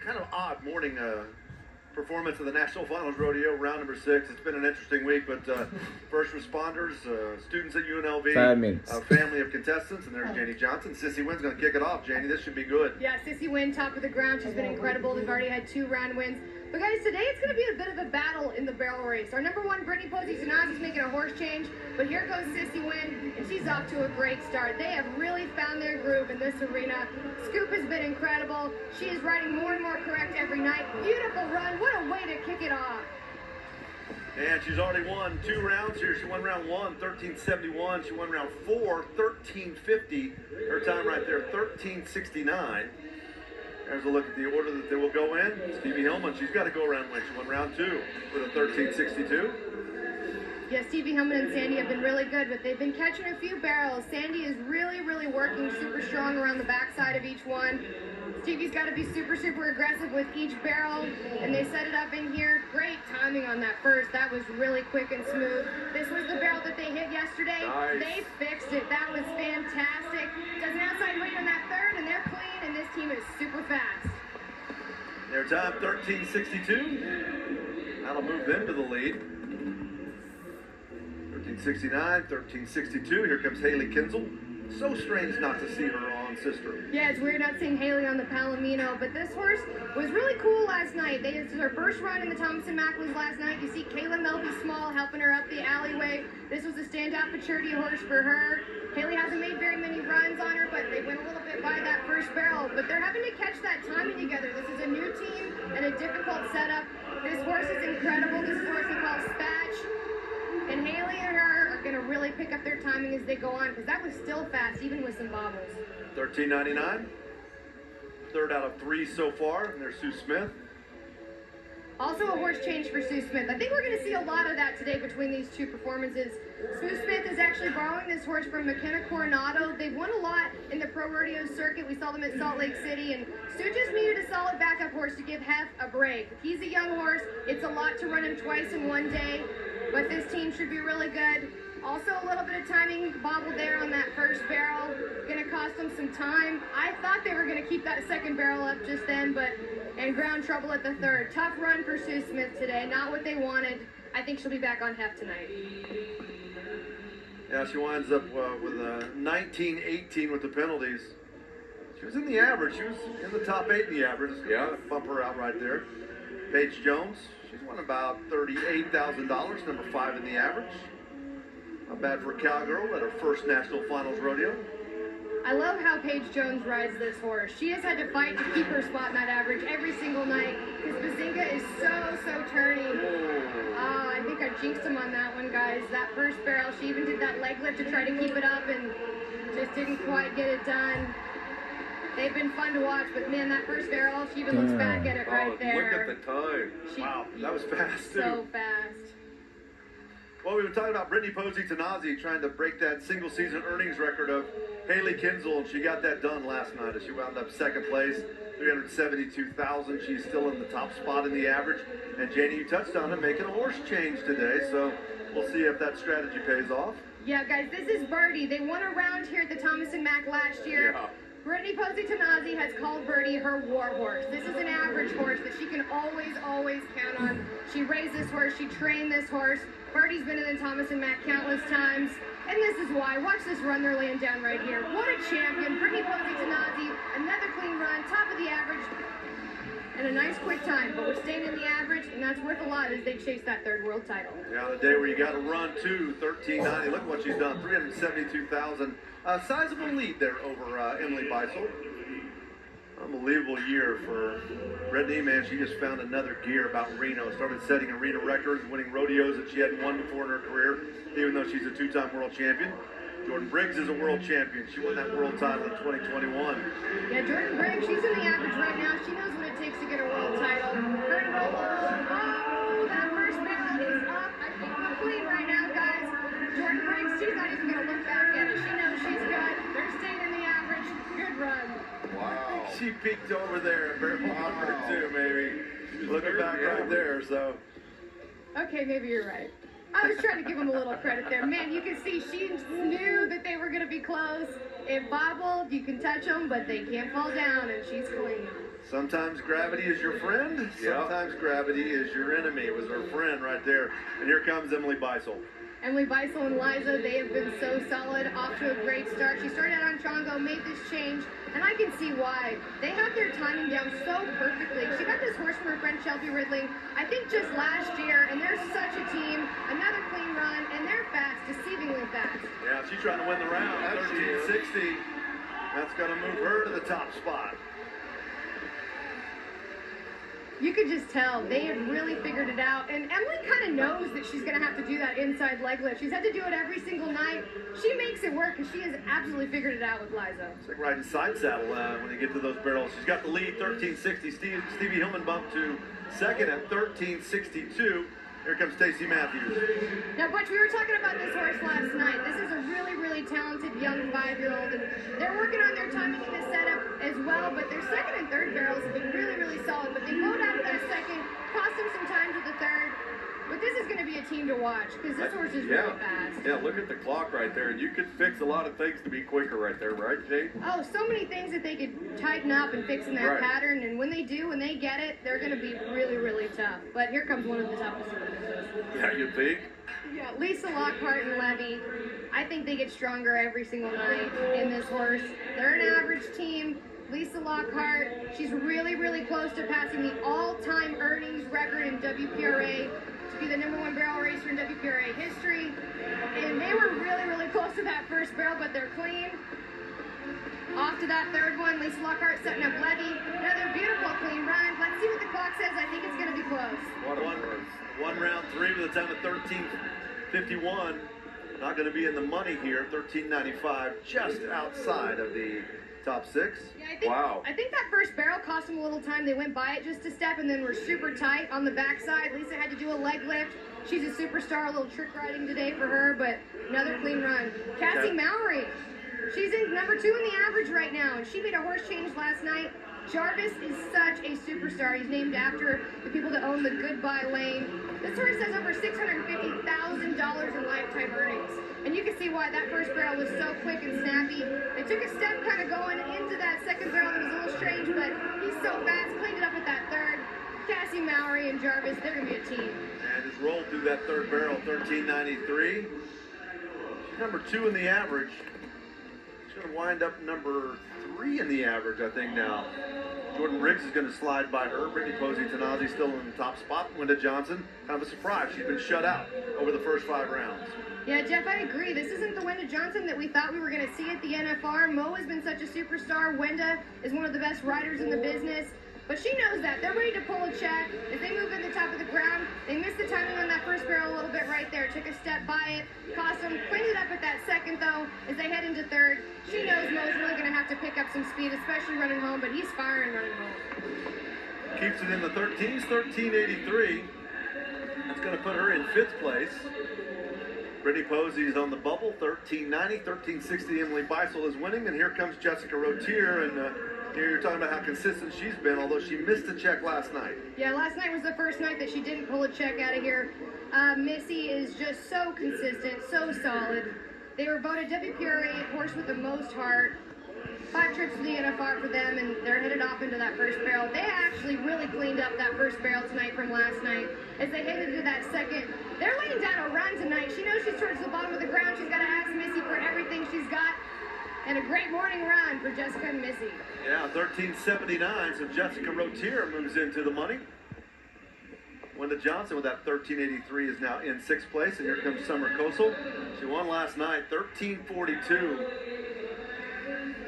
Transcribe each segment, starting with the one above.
kind of odd morning performance of the National Finals Rodeo, round number 6. It's been an interesting week, but first responders, students at UNLV, 5 minutes. a family of contestants, and there's Janie Johnson. Sissy Wynn's going to kick it off. Janie, this should be good. Yeah, Sissy Wynn, top of the ground. She's been incredible. We've already had 2 round wins. But guys, today it's going to be a bit of a battle in the barrel race. Our number 1, Brittany Posey-Tanaz, is making a horse change, but here goes Sissy Wynn, and she's off to a great start. They have really found their groove in this arena. Scoop has been incredible. She is riding more and more correct every night. Beautiful run. What a way to kick it off. And she's already won 2 rounds here. She won round 1, 13:71. She won round 4, 13:50. Her time right there, 13:69. There's a look at the order that they will go in. Stevie Hillman, she's got to go around when she won round 2 with a 13:62. Yeah, Stevie Hillman and Sandy have been really good, but they've been catching a few barrels. Sandy is really, really working super strong around the backside of each one. Stevie's got to be super, super aggressive with each barrel, and they set it up in here. Great timing on that first. That was really quick and smooth. This was the barrel that they hit yesterday. Nice. They fixed it. That was fantastic. Does an outside read on that third, and they're clean, and this team is super fast. Their time, 13:62. That'll move them to the lead. 13:69, 13:62. Here comes Haley Kinzel. So strange not to see her on Sister. Yeah, it's weird not seeing Haley on the Palomino, but this horse was really cool last night. This is her first run in the Thomas & Macklin's last night. You see Kayla Melby Small helping her up the alleyway. This was a standout maturity horse for her. Haley hasn't made very many runs on her, but they went a little bit by that first barrel. But they're having to catch that timing together. This is a new team and a difficult setup. This horse is incredible. This is a horse we call Spatch. And Haley and her are going to really pick up their timing as they go on, because that was still fast, even with some bobbles. 13:99. Third out of 3 so far, and there's Sue Smith. Also a horse change for Sue Smith. I think we're going to see a lot of that today between these 2 performances. Sue Smith is actually borrowing this horse from McKenna Coronado. They've won a lot in the pro rodeo circuit. We saw them at Salt Lake City, and Sue just needed a solid backup horse to give Hef a break. He's a young horse. It's a lot to run him twice in one day, but this team should be really good. Also a little bit of timing bobble there on that first barrel. Going to cost them some time. I thought they were going to keep that second barrel up just then, and ground trouble at the third. Tough run for Sue Smith today. Not what they wanted. I think she'll be back on Hef tonight. Yeah, she winds up with a 19-18 with the penalties. She was in the average. She was in the top 8 in the average. Yeah, bump her out right there. Paige Jones, she's won about $38,000, number 5 in the average. Not bad for a cowgirl at her first National Finals Rodeo. I love how Paige Jones rides this horse. She has had to fight to keep her spot in that average every single night, because Bazinga is so turny. Oh, I think I jinxed him on that one, guys. That first barrel, she even did that leg lift to try to keep it up and just didn't quite get it done. They've been fun to watch, but man, that first barrel, she even looks back at it right there. Look at the time. Wow, that was fast too. So fast. Well, we were talking about Brittany Posey-Tanaz trying to break that single season earnings record of Haley Kinzel, and she got that done last night as she wound up second place, $372,000. She's still in the top spot in the average. And Janie, you touched on it, making a horse change today, so we'll see if that strategy pays off. Yeah, guys, this is Birdie. They won a round here at the Thomas & Mack last year. Yeah. Brittany Posey-Tanaz has called Birdie her war horse. This is an average horse that she can always count on. She raised this horse. She trained this horse. Birdie's been in the Thomas & Mack countless times. And this is why. Watch this run they're laying down right here. What a champion. Brittany Posey-Tanaz, another clean run, top of the average, and a nice quick time. But we're staying in the average, and that's worth a lot as they chase that third world title. Yeah, the day where you got to run too, 13:90. Look what she's done, $372,000. A sizable lead there over Emily Beisel. Unbelievable year for Brittany, man. She just found another gear about Reno. Started setting arena records, winning rodeos that she hadn't won before in her career, even though she's a 2-time world champion. Jordan Briggs is a world champion. She won that world title in 2021. Yeah, Jordan Briggs, she's in the average right now. She knows what it takes to get a world title. Her and Robo. Oh, that first barrel is up. I think we're clean right now, guys. Jordan Briggs, she's not even going to look back at it. She knows she's good. They're staying in the average. Good run. Wow. She peeked over there at barrel number 2, maybe. Looking back right there, so. Okay, maybe you're right. I was trying to give him a little credit there. Man, you can see she knew that they were going to be close. It bobbled. You can touch them, but they can't fall down, and she's clean. Sometimes gravity is your friend. Yeah. Sometimes gravity is your enemy. It was her friend right there. And here comes Emily Beisel. Emily Beisel and Liza, they have been so solid, off to a great start. She started out on Chongo, made this change, and I can see why. They have their timing down so perfectly. She got this horse from her friend Shelby Ridley, I think just last year, and they're such a team. Another clean run, and they're fast, deceivingly fast. Yeah, she's trying to win the round. 1360. That's going to move her to the top spot. You could just tell they had really figured it out. And Emily kind of knows that she's going to have to do that inside leg lift. She's had to do it every single night. She makes it work because she has absolutely figured it out with Liza. It's like riding side saddle when you get to those barrels. She's got the lead, 1360. Stevie Hillman bumped to second at 1362. Here comes Stacey Matthews. Now, Butch, we were talking about this horse last night. This is a really, really talented young 5-year-old, and they're working on their timing in the setup as well, but their second and third barrels have been really, really solid, but they rode out of that second, cost them some time to the third. But this is going to be a team to watch because this horse is really fast. Yeah, look at the clock right there, and you could fix a lot of things to be quicker right there, right, Jade? Oh, so many things that they could tighten up and fix in that pattern, and when they do, when they get it, they're going to be really, really tough. But here comes one of the toughest horses. Yeah, you think? Yeah, Lisa Lockhart and Levy, I think they get stronger every single night in this horse. They're an average team. Lisa Lockhart, she's really, really close to passing the all-time earnings record in WPRA to be the #1 barrel racer in WPRA history. And they were really, really close to that first barrel, but they're clean. Off to that third one, Lisa Lockhart setting up Levy. Another beautiful clean run. Let's see what the clock says. I think it's going to be close. One round three with a time of 13:51. Not going to be in the money here. 13:95, just outside of the top six. Yeah, I think that first barrel cost them a little time. They went by it just a step and then were super tight on the backside. Lisa had to do a leg lift. She's a superstar, a little trick riding today for her, but another clean run. Cassie Mowry, she's in #2 in the average right now, and she made a horse change last night. Jarvis is such a superstar. He's named after the people that own the Goodbye Lane. This horse has over $650,000 in lifetime earnings. And you can see why that first barrel was so quick and snappy. It took a step kind of going into that second barrel that was a little strange, but he's so fast, cleaned it up at that third. Cassie Mowry and Jarvis, they're going to be a team. And just rolled through that third barrel, 13:93. #2 in the average. She's going to wind up #3 in the average, I think, now. Jordan Riggs is going to slide by her. Brittany Posey-Tanazi still in the top spot. Wenda Johnson, kind of a surprise. She's been shut out over the first 5 rounds. Yeah, Jeff, I agree. This isn't the Wenda Johnson that we thought we were going to see at the NFR. Mo has been such a superstar. Wenda is one of the best riders in the business. But she knows that. They're ready to pull a check. As they move in the top of the ground, they missed the timing on that first barrel a little bit right there. Took a step by it. Cost them. Cleaned it up at that second, though, as they head into third. She knows Mo's really going to have to pick up some speed, especially running home, but he's firing running home. Keeps it in the 13s, 13:83. That's going to put her in 5th place. Brittany Posey's on the bubble, 13:90, 13:60. Emily Beisel is winning, and here comes Jessica Rotier, and here you're talking about how consistent she's been, although she missed a check last night. Yeah, last night was the first night that she didn't pull a check out of here. Missy is just so consistent, so solid. They were voted WPRA horse with the most heart. 5 trips to the NFR for them, and they're headed off into that first barrel. They actually really cleaned up that first barrel tonight from last night. As they head into that second, they're laying down a run tonight. She knows she's towards the bottom of the ground. She's got to ask Missy for everything she's got. And a great morning run for Jessica and Missy. Yeah, 13:79, so Jessica Rotier moves into the money. Wenda Johnson with that 13:83 is now in 6th place, and here comes Summer Kosel. She won last night, 13:42.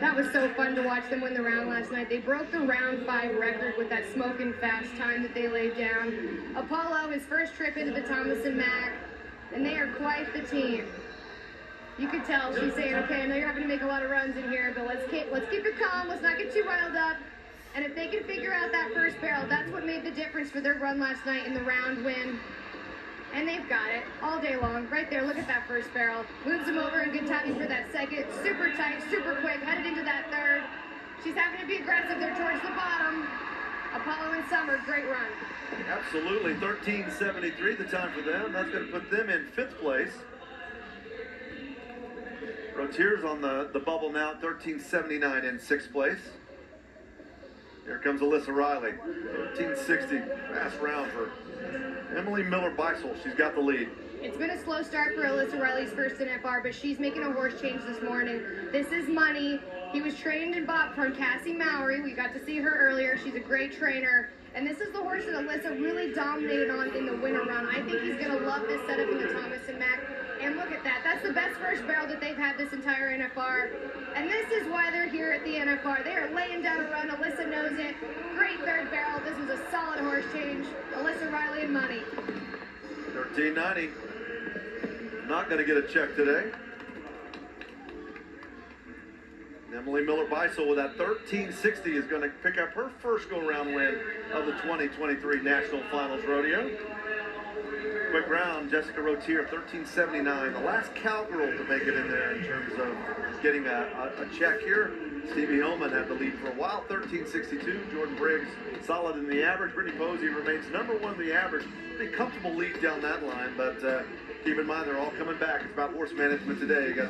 That was so fun to watch them win the round last night. They broke the round 5 record with that smoking fast time that they laid down. Apollo, his first trip into the Thomas and Mack, and they are quite the team. You could tell she's saying, okay, I know you're having to make a lot of runs in here, but let's keep it calm. Let's not get too riled up. And if they can figure out that first barrel, that's what made the difference for their run last night in the round win. And they've got it all day long. Right there, look at that first barrel. Moves them over in good timing for that second. Super tight, super quick, headed into that third. She's having to be aggressive. They're towards the bottom. Apollo and Summer, great run. Absolutely, 13:73 the time for them. That's going to put them in 5th place. Rotier's on the bubble now, 13:79 in 6th place. Here comes Alyssa Riley. 1360. Fast round for Emily Miller Beisel. She's got the lead. It's been a slow start for Alyssa Riley's first NFR, but she's making a horse change this morning. This is Money. He was trained and bought from Cassie Mowry. We got to see her earlier. She's a great trainer. And this is the horse that Alyssa really dominated on in the winter run. I think he's going to love this setup in the Thomas and Mack. And look at that. That's the best first barrel that they've had this entire NFR. And this is why they're here at the NFR. They are laying down a run. Alyssa knows it. Great third barrel. This was a solid horse change. Alyssa Riley and Money. 1390. Not going to get a check today. Emily Miller Beisel with that 1360 is going to pick up her first go-round win of the 2023 National Finals Rodeo. Quick round, Jessica Rotier, 1379. The last cowgirl to make it in there in terms of getting a check here. Stevie Hillman had the lead for a while, 1362. Jordan Briggs solid in the average. Brittany Posey remains number one in the average. Pretty comfortable lead down that line, but keep in mind they're all coming back. It's about horse management today. You got